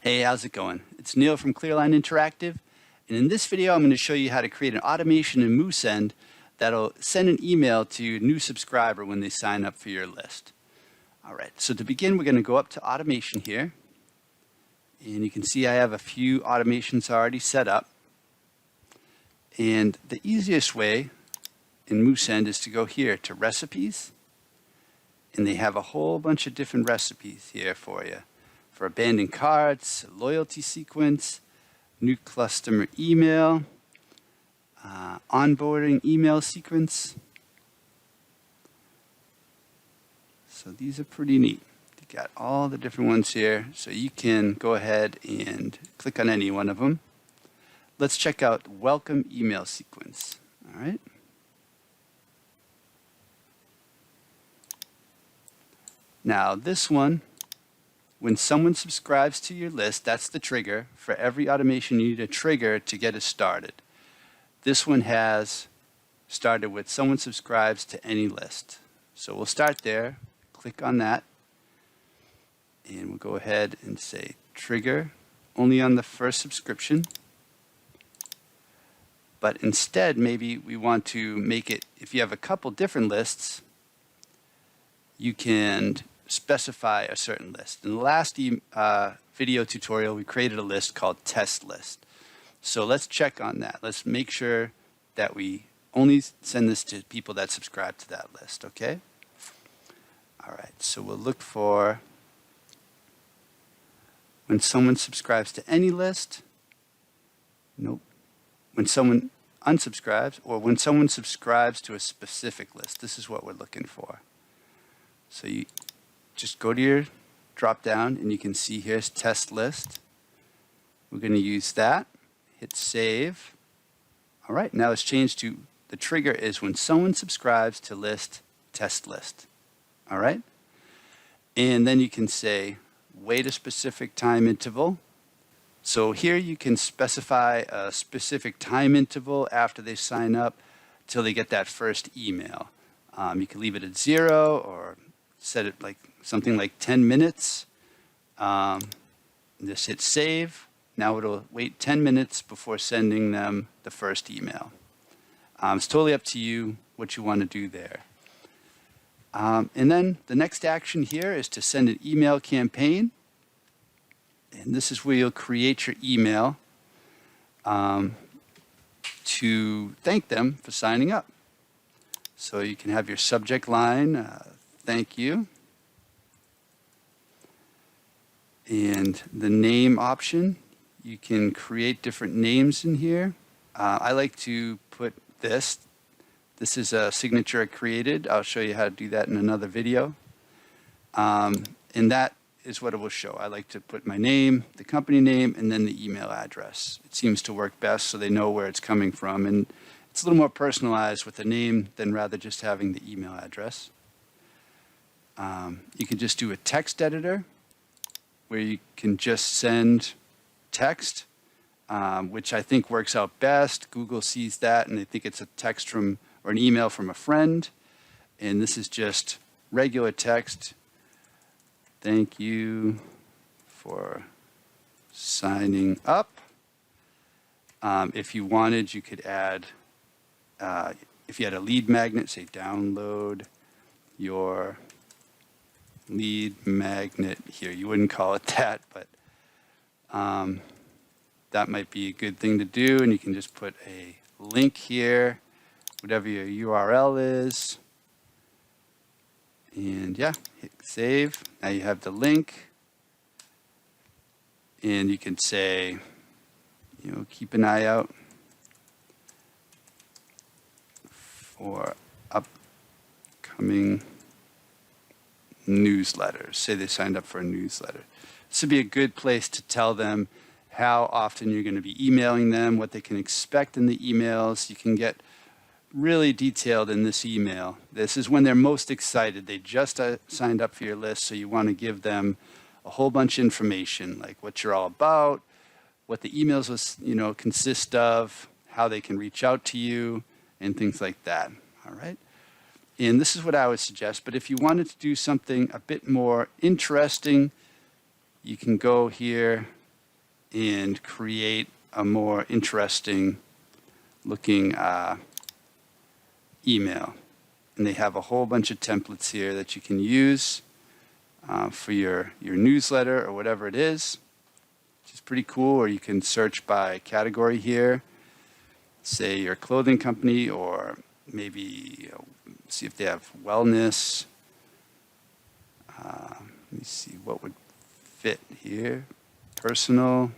Hey, how's it going? It's Neil from Clearline Interactive, and in this video I'm going to show you how to create an automation in Moosend that'll send an email to a new subscriber when they sign up for your list. Alright, so to begin we're going to go up to automation here, and you can see I have a few automations already set up. And the easiest way in Moosend is to go here to recipes, and they have a whole bunch of different recipes here for you. For abandoned carts, loyalty sequence, new customer email, onboarding email sequence. So these are pretty neat. You got all the different ones here, so you can go ahead and click on any one of them. Let's check out welcome email sequence. All right. Now this one, when someone subscribes to your list, that's the trigger. For every automation, you need a trigger to get it started. This one has started with someone subscribes to any list. So we'll start there, click on that, and we'll go ahead and say trigger only on the first subscription. But instead, maybe we want to make it, if you have a couple different lists, you can specify a certain list. In the last video tutorial, we created a list called test list. So let's check on that. Let's make sure that we only send this to people that subscribe to that list, okay? All right, so we'll look for when someone subscribes to any list. Nope. When someone unsubscribes, or when someone subscribes to a specific list. This is what we're looking for. So you just go to your drop down and you can see here's test list. We're going to use that. Hit save. All right, now it's changed to the trigger is when someone subscribes to list test list. All right, and then you can say wait a specific time interval. So here you can specify a specific time interval after they sign up till they get that first email. You can leave it at 0 or set it like something like 10 minutes. Just hit save. Now it'll wait 10 minutes before sending them the first email. It's totally up to you what you want to do there. And then the next action here is to send an email campaign. And this is where you'll create your email to thank them for signing up. So you can have your subject line, thank you. And the name option, you can create different names in here. I like to put this. This is a signature I created. I'll show you how to do that in another video. And that is what it will show. I like to put my name, the company name, and then the email address. It seems to work best so they know where it's coming from. And it's a little more personalized with the name than rather just having the email address. You can just do a text editor where you can just send text, which I think works out best. Google sees that and they think it's a text from or an email from a friend. And this is just regular text. Thank you for signing up. If you wanted, you could add, if you had a lead magnet, say download your lead magnet here. You wouldn't call it that, but that might be a good thing to do. And you can just put a link here, whatever your URL is. And yeah, hit save. Now you have the link. And you can say, you know, keep an eye out for upcoming newsletters. Say they signed up for a newsletter. This would be a good place to tell them how often you're going to be emailing them, what they can expect in the emails. You can get really detailed in this email. This is when they're most excited. They just signed up for your list, so you want to give them a whole bunch of information, like what you're all about, what the emails will, consist of, how they can reach out to you, and things like that. All right. And this is what I would suggest. But if you wanted to do something a bit more interesting, you can go here and create a more interesting looking email. And they have a whole bunch of templates here that you can use for your newsletter or whatever it is, which is pretty cool. Or you can search by category here, say your clothing company, or maybe see if they have wellness. Let me see what would fit here. Personal,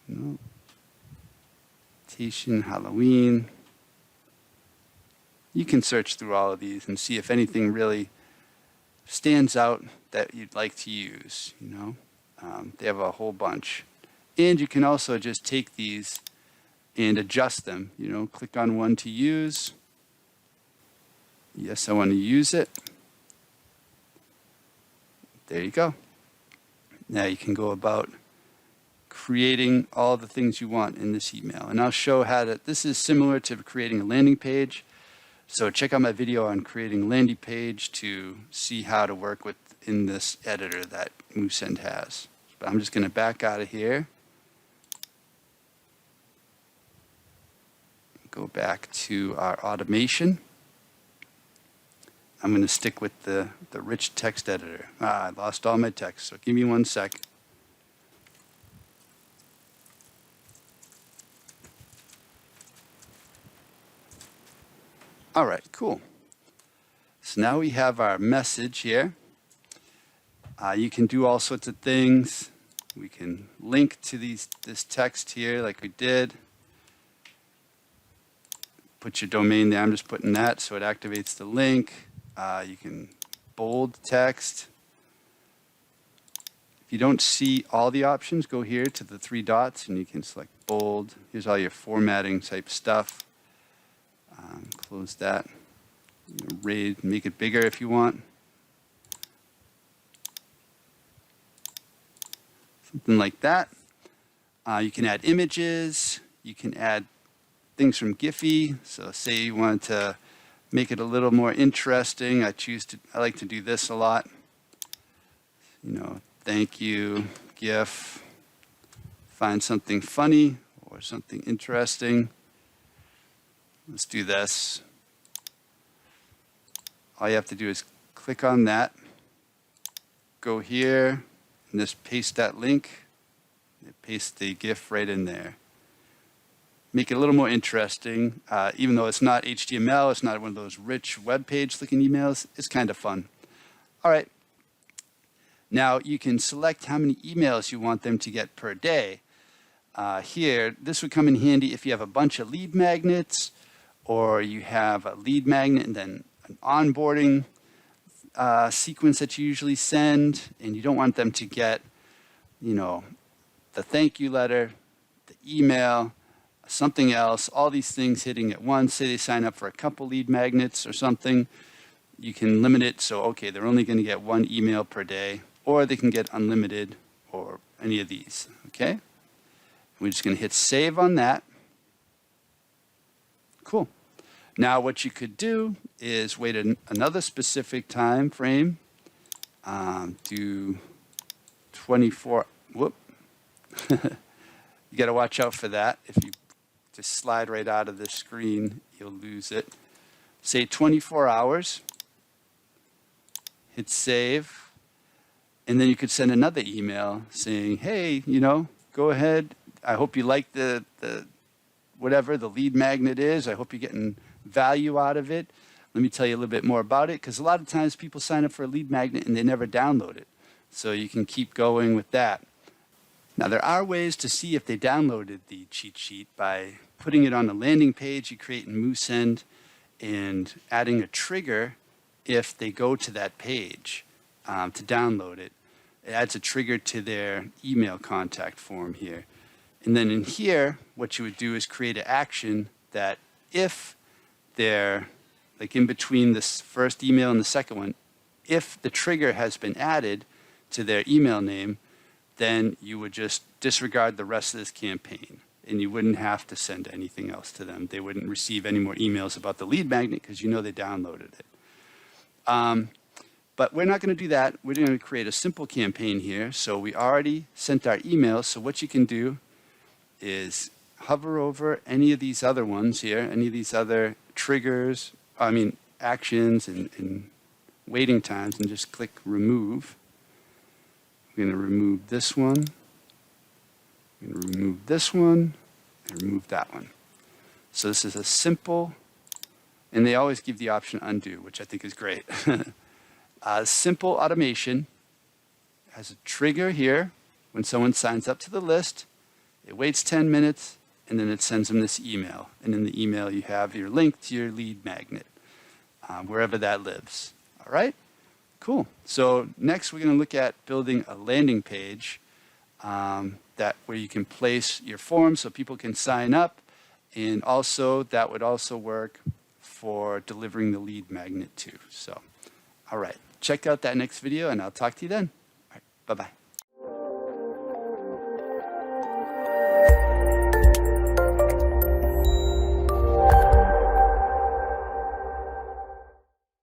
no. Halloween. You can search through all of these and see if anything really stands out that you'd like to use. They have a whole bunch. And you can also just take these and adjust them. Click on one to use. Yes, I want to use it. There you go. Now you can go about creating all the things you want in this email. And I'll show how to, this is similar to creating a landing page. So check out my video on creating a landing page to see how to work with in this editor that Moosend has. But I'm just going to back out of here. Go back to our automation. I'm going to stick with the rich text editor. I lost all my text, so give me 1 sec. All right, cool. So now we have our message here. You can do all sorts of things. We can link to this text here like we did. Put your domain there. I'm just putting that so it activates the link. You can bold text. If you don't see all the options, go here to the 3 dots and you can select bold. Here's all your formatting type stuff. Close that. Make it bigger if you want. Something like that. You can add images. You can add things from Giphy. So say you wanted to make it a little more interesting. I like to do this a lot. Thank you, GIF. Find something funny or something interesting. Let's do this. All you have to do is click on that, go here, and just paste that link. Paste the GIF right in there. Make it a little more interesting. Even though it's not HTML, it's not one of those rich web page looking emails, it's kind of fun. All right. Now you can select how many emails you want them to get per day. Here, this would come in handy if you have a bunch of lead magnets, or you have a lead magnet and then an onboarding sequence that you usually send, and you don't want them to get, the thank you letter, the email, something else, all these things hitting at once. Say they sign up for a couple lead magnets or something. You can limit it so, okay, they're only going to get 1 email per day, or they can get unlimited or any of these, okay? We're just going to hit save on that. Cool. Now what you could do is wait another specific time frame. Do 24, whoop. You got to watch out for that. If you just slide right out of the screen, you'll lose it. Say 24 hours. Hit save. And then you could send another email saying, hey, go ahead. I hope you like the whatever the lead magnet is. I hope you're getting value out of it. Let me tell you a little bit more about it, because a lot of times people sign up for a lead magnet and they never download it. So you can keep going with that. Now there are ways to see if they downloaded the cheat sheet by putting it on a landing page you create in Moosend and adding a trigger if they go to that page to download it. It adds a trigger to their email contact form here. And then in here, what you would do is create an action that if they're, like in between this first email and the second one, if the trigger has been added to their email name, then you would just disregard the rest of this campaign and you wouldn't have to send anything else to them. They wouldn't receive any more emails about the lead magnet because they downloaded it. But we're not going to do that. We're going to create a simple campaign here. So we already sent our email. So what you can do is hover over any of these other ones here, any of these other triggers, actions and waiting times, and just click remove. We're going to remove this one. We're going to remove this one and remove that one. So this is a simple, and they always give the option undo, which I think is great. Simple automation has a trigger here when someone signs up to the list. It waits 10 minutes, and then it sends them this email. And in the email, you have your link to your lead magnet, wherever that lives. All right? Cool. So next, we're going to look at building a landing page where you can place your form so people can sign up. And also, that would also work for delivering the lead magnet too. So, all right. Check out that next video, and I'll talk to you then. All right. Bye-bye.